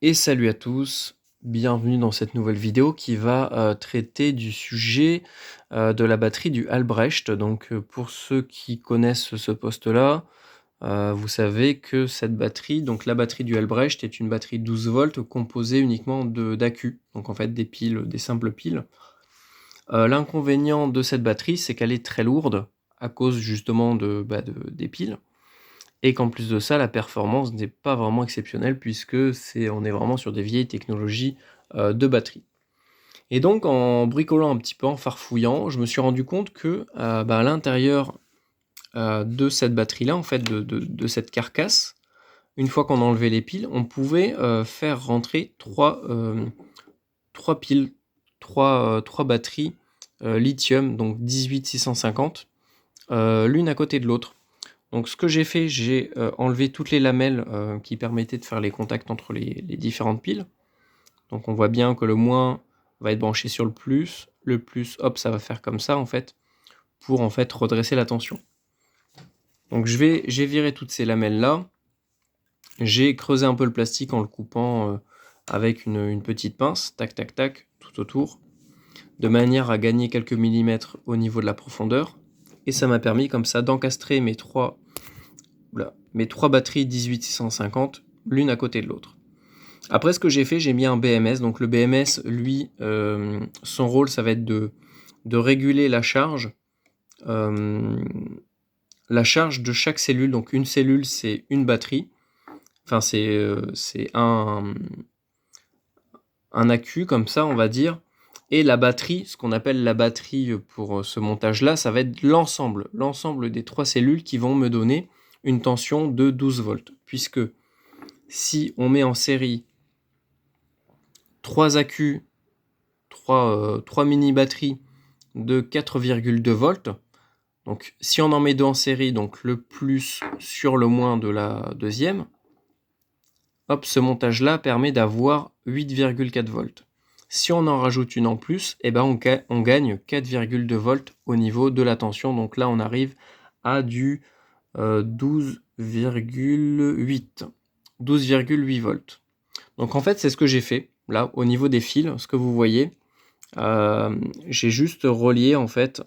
Et salut à tous, bienvenue dans cette nouvelle vidéo qui va traiter du sujet de la batterie du Albrecht. Donc pour ceux qui connaissent ce poste-là, vous savez que cette batterie, donc la batterie du Albrecht, est une batterie 12 volts composée uniquement d'accus, donc en fait des piles, des simples piles. L'inconvénient de cette batterie, c'est qu'elle est très lourde à cause justement des piles. Et qu'en plus de ça, la performance n'est pas vraiment exceptionnelle puisque on est vraiment sur des vieilles technologies de batterie. Et donc en bricolant un petit peu, en farfouillant, je me suis rendu compte que à l'intérieur de cette batterie-là, en fait de cette carcasse, une fois qu'on a enlevé les piles, on pouvait faire rentrer trois piles, trois batteries lithium, donc 18650, l'une à côté de l'autre. Donc ce que j'ai fait, j'ai enlevé toutes les lamelles qui permettaient de faire les contacts entre les différentes piles. Donc on voit bien que le moins va être branché sur le plus, hop, ça va faire comme ça en fait, pour en fait redresser la tension. Donc j'ai viré toutes ces lamelles là, j'ai creusé un peu le plastique en le coupant avec une petite pince, tac tac tac, tout autour, de manière à gagner quelques millimètres au niveau de la profondeur, et ça m'a permis comme ça d'encastrer mes trois batteries 18650 l'une à côté de l'autre. Après, ce que j'ai fait, j'ai mis un BMS. Donc le BMS, lui, son rôle, ça va être de réguler la charge de chaque cellule. Donc une cellule, c'est une batterie. Enfin, c'est un accu, comme ça, on va dire. Et la batterie, ce qu'on appelle la batterie pour ce montage-là, ça va être l'ensemble des trois cellules qui vont me donner une tension de 12 volts. Puisque si on met en série 3 accus, 3 mini-batteries de 4,2 volts, donc si on en met deux en série, donc le plus sur le moins de la deuxième, hop, ce montage-là permet d'avoir 8,4 volts. Si on en rajoute une en plus, eh ben on gagne 4,2 volts au niveau de la tension. Donc là, on arrive à du 12,8 volts. Donc en fait, c'est ce que j'ai fait là au niveau des fils, ce que vous voyez. J'ai juste relié en fait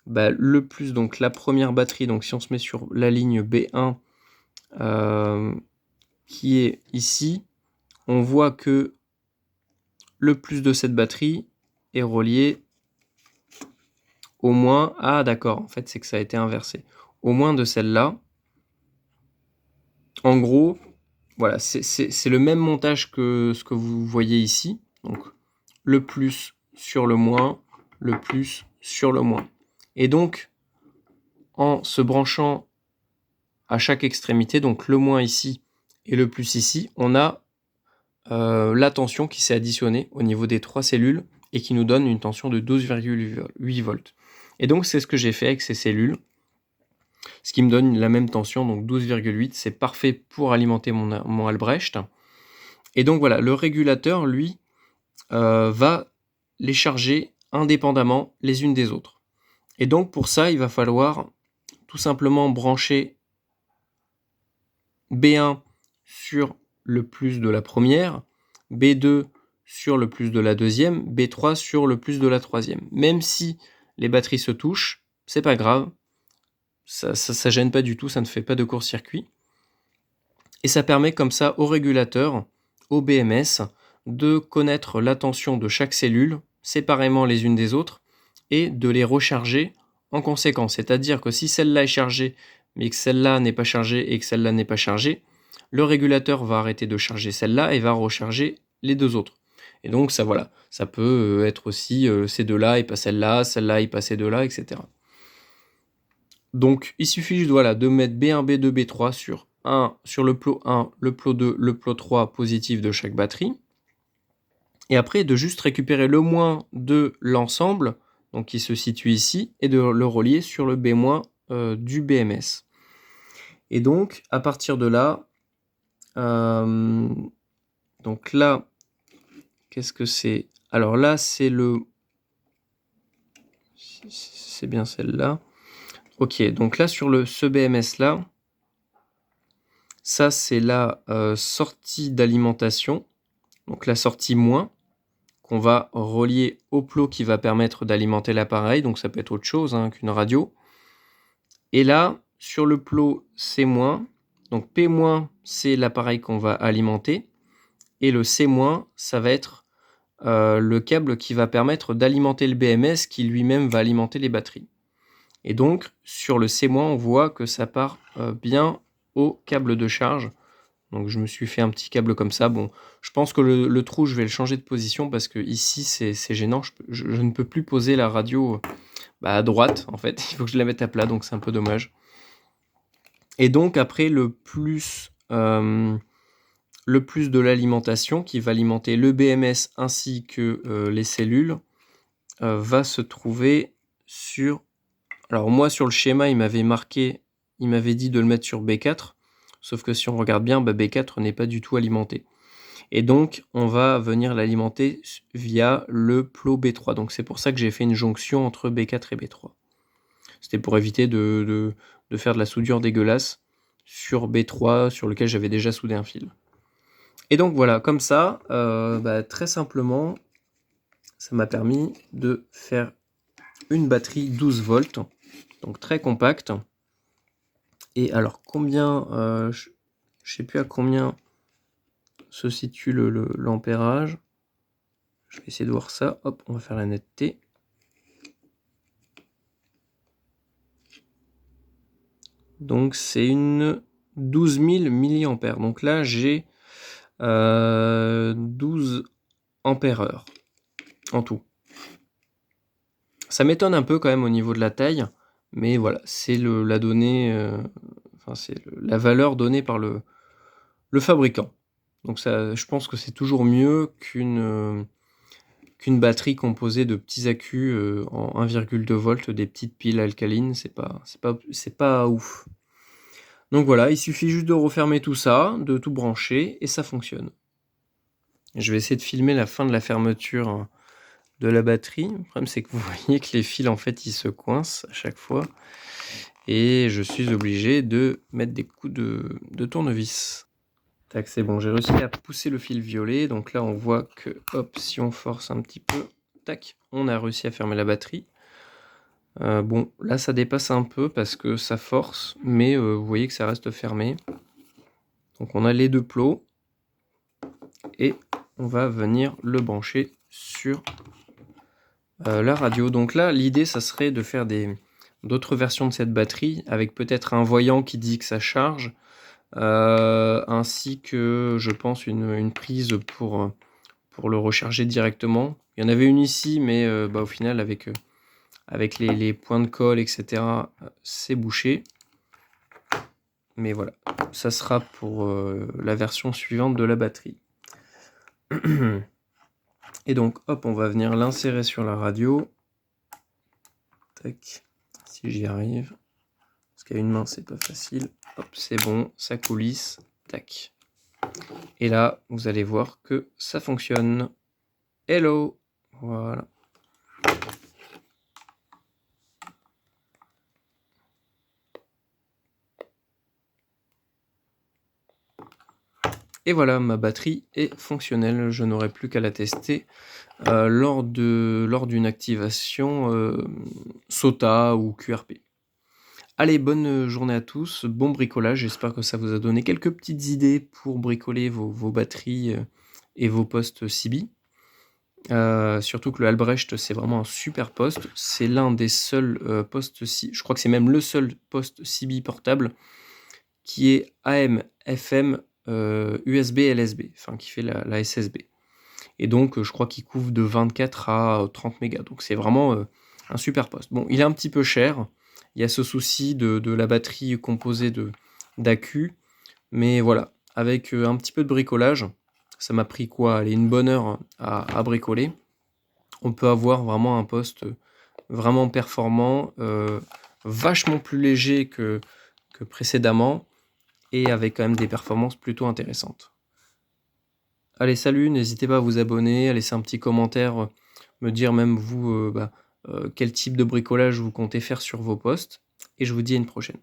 le plus, donc la première batterie. Donc si on se met sur la ligne B1 qui est ici, on voit que le plus de cette batterie est relié au moins, ah d'accord, en fait c'est que ça a été inversé, au moins de celle-là. En gros, voilà, c'est le même montage que ce que vous voyez ici. Donc le plus sur le moins, le plus sur le moins. Et donc, en se branchant à chaque extrémité, donc le moins ici et le plus ici, on a la tension qui s'est additionnée au niveau des trois cellules et qui nous donne une tension de 12,8 volts. Et donc c'est ce que j'ai fait avec ces cellules, ce qui me donne la même tension, donc 12,8, c'est parfait pour alimenter mon Albrecht. Et donc voilà, le régulateur, lui, va les charger indépendamment les unes des autres. Et donc pour ça, il va falloir tout simplement brancher B1 sur le plus de la première, B2 sur le plus de la deuxième, B3 sur le plus de la troisième. Même si les batteries se touchent, c'est pas grave, ça gêne pas du tout, ça ne fait pas de court-circuit. Et ça permet comme ça au régulateur, au BMS, de connaître la tension de chaque cellule, séparément les unes des autres, et de les recharger en conséquence. C'est-à-dire que si celle-là est chargée, mais que celle-là n'est pas chargée et que celle-là n'est pas chargée, le régulateur va arrêter de charger celle-là et va recharger les deux autres. Et donc ça, voilà, ça peut être aussi ces deux-là et pas celle-là et pas ces deux-là, etc. Donc il suffit juste voilà, de mettre B1, B2, B3 sur le plot 1, le plot 2, le plot 3 positif de chaque batterie. Et après de juste récupérer le moins de l'ensemble, donc qui se situe ici, et de le relier sur le B- du BMS. Et donc à partir de là, donc là, qu'est-ce que c'est? Alors là, c'est bien celle-là. Ok, donc là sur ce BMS là, ça c'est la sortie d'alimentation. donc la sortie moins, qu'on va relier au plot qui va permettre d'alimenter l'appareil, donc ça peut être autre chose qu'une radio. Et là, sur le plot C-, donc P-, c'est l'appareil qu'on va alimenter, et le C-, ça va être le câble qui va permettre d'alimenter le BMS qui lui-même va alimenter les batteries. Et donc, sur le C-, on voit que ça part bien au câble de charge. Donc, je me suis fait un petit câble comme ça. Bon, je pense que le trou, je vais le changer de position parce que ici, c'est gênant. Je ne peux plus poser la radio à droite, en fait. Il faut que je la mette à plat, donc c'est un peu dommage. Et donc, après, le plus de l'alimentation qui va alimenter le BMS ainsi que les cellules va se trouver sur... Alors moi, sur le schéma, il m'avait dit de le mettre sur B4, sauf que si on regarde bien, B4 n'est pas du tout alimenté. Et donc, on va venir l'alimenter via le plot B3. Donc c'est pour ça que j'ai fait une jonction entre B4 et B3. C'était pour éviter de faire de la soudure dégueulasse sur B3, sur lequel j'avais déjà soudé un fil. Et donc voilà, comme ça, très simplement, ça m'a permis de faire une batterie 12 volts, donc très compacte. Et alors combien, je sais plus à combien se situe l'ampérage. Je vais essayer de voir ça. Hop, on va faire la netteté. Donc c'est une 12 000 mAh. Donc là j'ai 12 ampères-heure en tout. Ça m'étonne un peu quand même au niveau de la taille, mais voilà, c'est la donnée, c'est la valeur donnée par le fabricant. Donc ça, je pense que c'est toujours mieux qu'une batterie composée de petits accus en 1,2 volts, des petites piles alcalines, c'est pas ouf. Donc voilà, il suffit juste de refermer tout ça, de tout brancher, et ça fonctionne. Je vais essayer de filmer la fin de la fermeture de la batterie. Le problème, c'est que vous voyez que les fils, en fait, ils se coincent à chaque fois. Et je suis obligé de mettre des coups de tournevis. Tac, c'est bon, j'ai réussi à pousser le fil violet. Donc là, on voit que, hop, si on force un petit peu, tac, on a réussi à fermer la batterie. Bon, là, ça dépasse un peu parce que ça force, mais vous voyez que ça reste fermé. Donc on a les deux plots. Et on va venir le brancher sur la radio. Donc là, l'idée, ça serait de faire d'autres versions de cette batterie avec peut-être un voyant qui dit que ça charge, ainsi que, je pense, une prise pour le recharger directement. Il y en avait une ici, mais au final, avec les points de colle, etc., c'est bouché. Mais voilà, ça sera pour la version suivante de la batterie. Et donc, hop, on va venir l'insérer sur la radio. Tac, si j'y arrive. Parce qu'à une main, c'est pas facile. Hop, c'est bon, ça coulisse. Tac. Et là, vous allez voir que ça fonctionne. Hello! Voilà. Et voilà, ma batterie est fonctionnelle. Je n'aurai plus qu'à la tester lors d'une activation SOTA ou QRP. Allez, bonne journée à tous, bon bricolage, j'espère que ça vous a donné quelques petites idées pour bricoler vos batteries et vos postes CB. Surtout que le Albrecht, c'est vraiment un super poste. C'est l'un des seuls postes, je crois que c'est même le seul poste CB portable qui est AM, FM, USB, LSB, enfin qui fait la SSB. Et donc, je crois qu'il couvre de 24 à 30 mégas. Donc, c'est vraiment un super poste. Bon, il est un petit peu cher. Il y a ce souci de la batterie composée d'accu. Mais voilà, avec un petit peu de bricolage, ça m'a pris une bonne heure à bricoler. On peut avoir vraiment un poste vraiment performant, vachement plus léger que précédemment, et avec quand même des performances plutôt intéressantes. Allez, salut, n'hésitez pas à vous abonner, à laisser un petit commentaire, me dire même vous quel type de bricolage vous comptez faire sur vos postes, et je vous dis à une prochaine.